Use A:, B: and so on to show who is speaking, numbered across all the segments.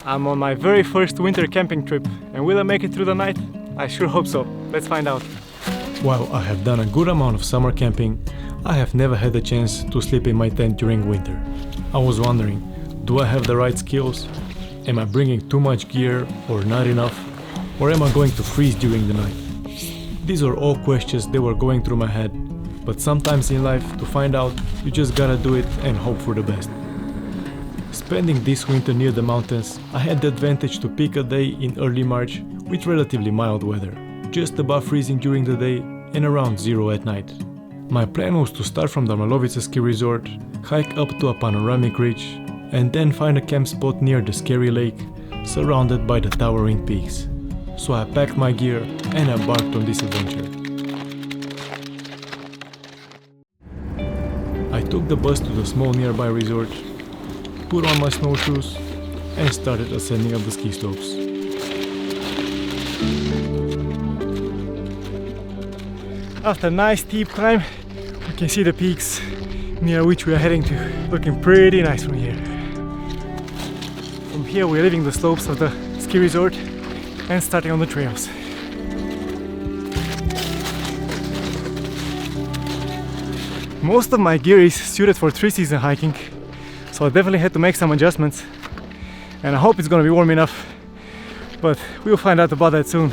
A: I'm on my very first winter camping trip, and will I make it through the night? I sure hope so. Let's find out.
B: While I have done a good amount of summer camping, I have never had the chance to sleep in my tent during winter. I was wondering, do I have the right skills? Am I bringing too much gear or not enough? Or am I going to freeze during the night? These are all questions that were going through my head, but sometimes in life, to find out, you just gotta do it and hope for the best. Spending this winter near the mountains, I had the advantage to pick a day in early March with relatively mild weather, just above freezing during the day and around 0 at night. My plan was to start from the Malovica ski resort, hike up to a panoramic ridge, and then find a camp spot near the scary lake, surrounded by the towering peaks. So I packed my gear and embarked on this adventure. I took the bus to the small nearby resort, put on my snowshoes, and started ascending up the ski slopes.
A: After a nice steep climb, we can see the peaks near which we are heading to. Looking pretty nice from here. From here we are leaving the slopes of the ski resort and starting on the trails. Most of my gear is suited for 3-season hiking, so I definitely had to make some adjustments, and I hope it's gonna be warm enough, but we'll find out about that soon.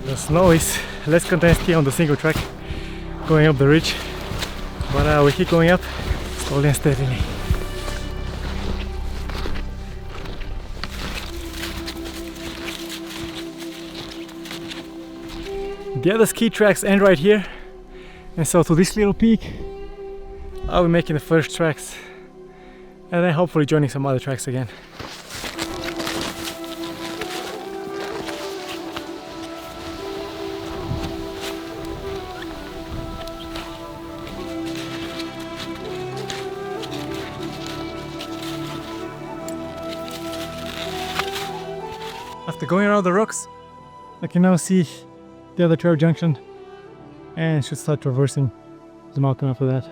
A: The snow is less condensed here on the single track going up the ridge, but we keep going up slowly and steadily. The other ski tracks end right here, and so to this little peak I'll be making the first tracks and then hopefully joining some other tracks again. After going around the rocks, I can now see the other trail junction and should start traversing the mountain after that.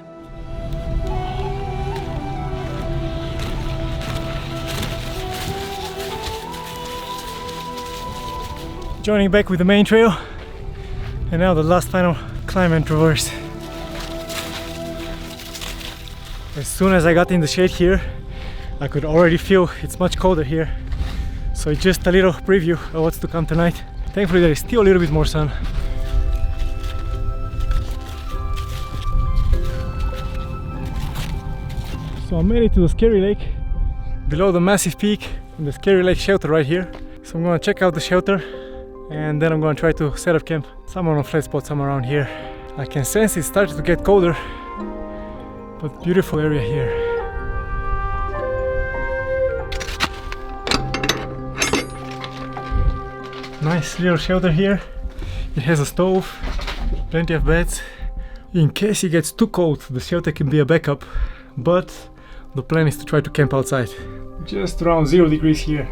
A: Joining back with the main trail, and now the last final climb and traverse. As soon as I got in the shade here, I could already feel it's much colder here. So just a little preview of what's to come tonight. Thankfully there is still a little bit more sun. So I made it to the scary lake, below the massive peak in the scary lake shelter right here. So I'm gonna check out the shelter and then I'm gonna try to set up camp somewhere on a flat spot somewhere around here. I can sense it started to get colder, but beautiful area here. Nice little shelter here. It has a stove, plenty of beds. In case it gets too cold, the shelter can be a backup, but the plan is to try to camp outside. Just around 0 degrees here.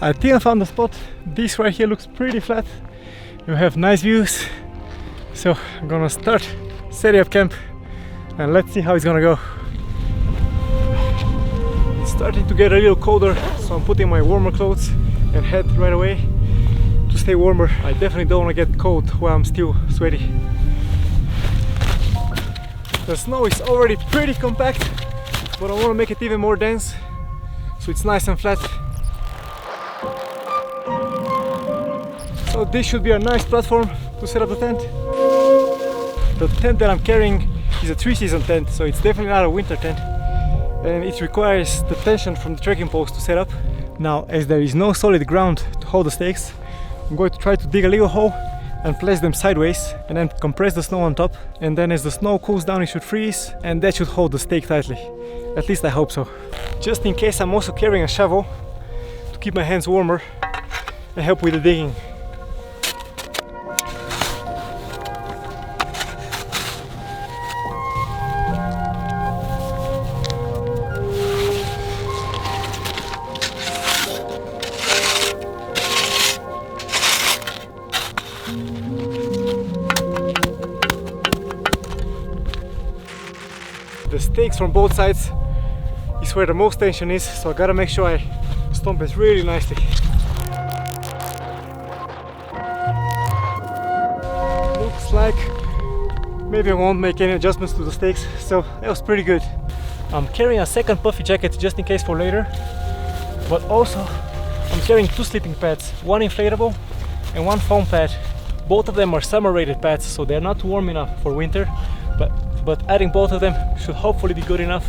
A: I think I found the spot. This right here looks pretty flat. You have nice views. So I'm gonna start setting up camp and let's see how it's gonna go. Starting to get a little colder, so I'm putting my warmer clothes and hat right away to stay warmer. I definitely don't want to get cold while I'm still sweaty. The snow is already pretty compact, but I want to make it even more dense so it's nice and flat. So this should be a nice platform to set up the tent. The tent that I'm carrying is a 3-season tent, so it's definitely not a winter tent. And it requires the tension from the trekking poles to set up. Now, as there is no solid ground to hold the stakes, I'm going to try to dig a little hole and place them sideways and then compress the snow on top, and then as the snow cools down it should freeze and that should hold the stake tightly. At least I hope so. Just in case, I'm also carrying a shovel to keep my hands warmer and help with the digging. stakes from both sides is where the most tension is, so I gotta make sure I stomp it really nicely. Looks like maybe I won't make any adjustments to the stakes, so that was pretty good. I'm carrying a second puffy jacket just in case for later, but also I'm carrying two sleeping pads, one inflatable and one foam pad. Both of them are summer rated pads, so they're not warm enough for winter, but adding both of them should hopefully be good enough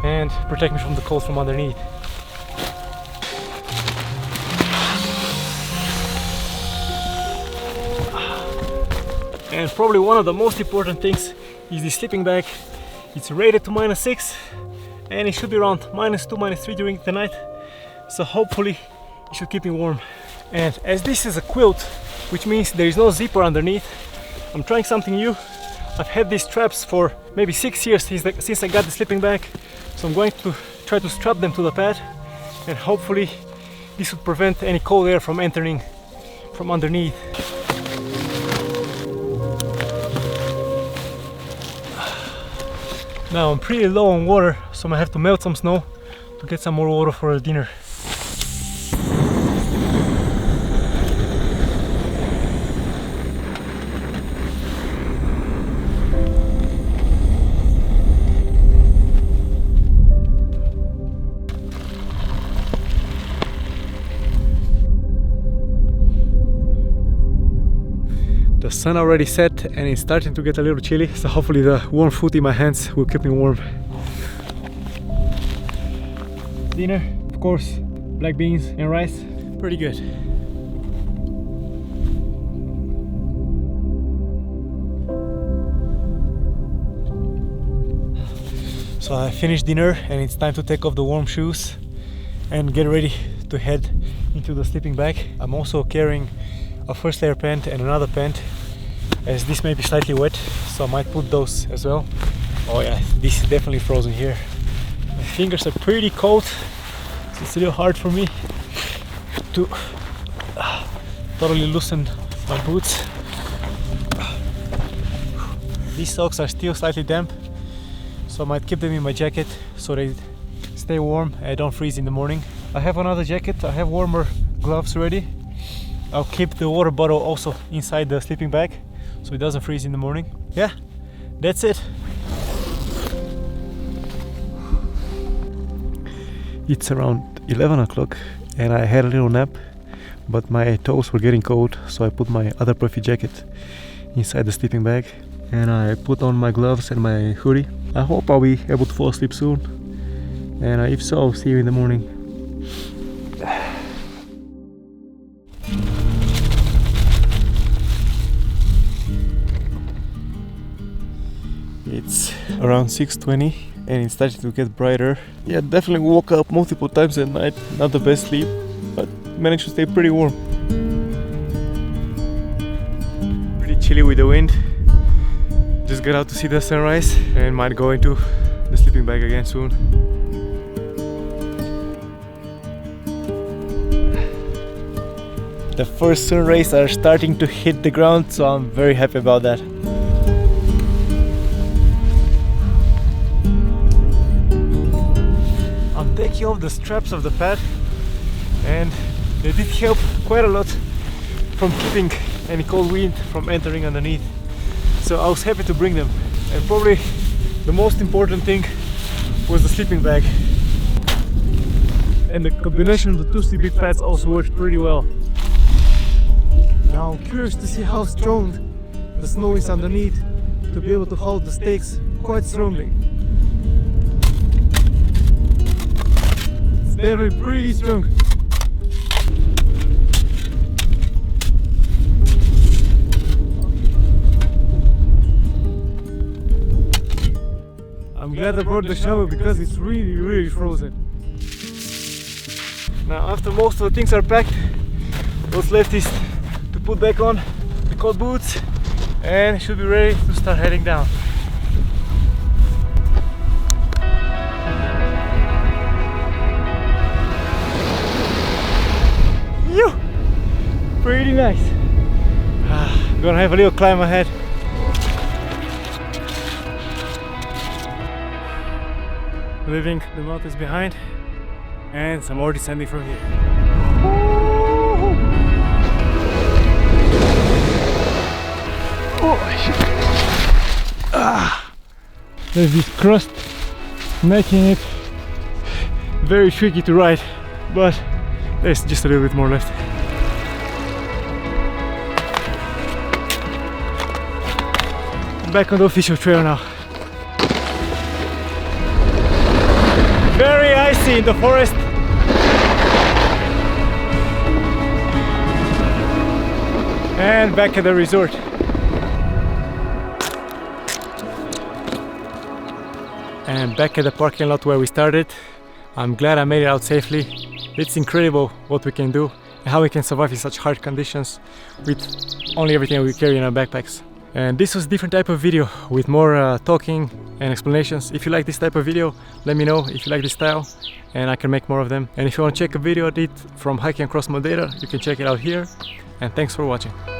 A: and protect me from the cold from underneath. And probably one of the most important things is the sleeping bag. It's rated to -6 and it should be around -2, -3 during the night, so hopefully it should keep me warm. And as this is a quilt, which means there is no zipper underneath, I'm trying something new. I've had these straps for maybe 6 years since I got the sleeping bag, so I'm going to try to strap them to the pad, and hopefully this would prevent any cold air from entering from underneath. Now I'm pretty low on water, so I might have to melt some snow to get some more water for dinner. The sun already set and it's starting to get a little chilly, so hopefully the warm food in my hands will keep me warm. Dinner, of course, black beans and rice. Pretty good. So I finished dinner and it's time to take off the warm shoes and get ready to head into the sleeping bag. I'm also carrying a first layer pant and another pant, as this may be slightly wet, so I might put those as well. Oh yeah, this is definitely frozen here. My fingers are pretty cold, so it's a little hard for me to totally loosen my boots. These socks are still slightly damp, so I might keep them in my jacket so they stay warm and I don't freeze in the morning. I have another jacket, I have warmer gloves ready. I'll keep the water bottle also inside the sleeping bag so it doesn't freeze in the morning. Yeah, that's it. It's around 11 o'clock and I had a little nap, but my toes were getting cold, so I put my other puffy jacket inside the sleeping bag and I put on my gloves and my hoodie. I hope I'll be able to fall asleep soon, and if so, I'll see you in the morning. It's around 6:20 and it's starting to get brighter. Yeah, definitely woke up multiple times at night. Not the best sleep, but managed to stay pretty warm. Pretty chilly with the wind. Just got out to see the sunrise and might go into the sleeping bag again soon. The first sun rays are starting to hit the ground, so I'm very happy about that. I'm taking off the straps of the pad and they did help quite a lot from keeping any cold wind from entering underneath. So I was happy to bring them, and probably the most important thing was the sleeping bag. And the combination of the two sleeping pads also worked pretty well. Now I'm curious to see how strong the snow is underneath to be able to hold the stakes quite strongly. It's definitely pretty strong. I'm glad I brought the shovel because it's really frozen. Now after most of the things are packed, what's left is to put back on the cold boots and should be ready to start heading down. Phew! Pretty nice. Gonna have a little climb ahead. leaving the mountains behind and some more descending from here. There's this crust making it very tricky to ride, but there's just a little bit more left. I'm back on the official trail now. Very icy in the forest. And back at the resort. And back at the parking lot where we started. I'm glad I made it out safely. It's incredible what we can do and how we can survive in such hard conditions with only everything we carry in our backpacks. And this was a different type of video with more talking and explanations. If you like this type of video, let me know if you like this style and I can make more of them. And if you want to check a video I did from hiking across Madeira, you can check it out here. And thanks for watching.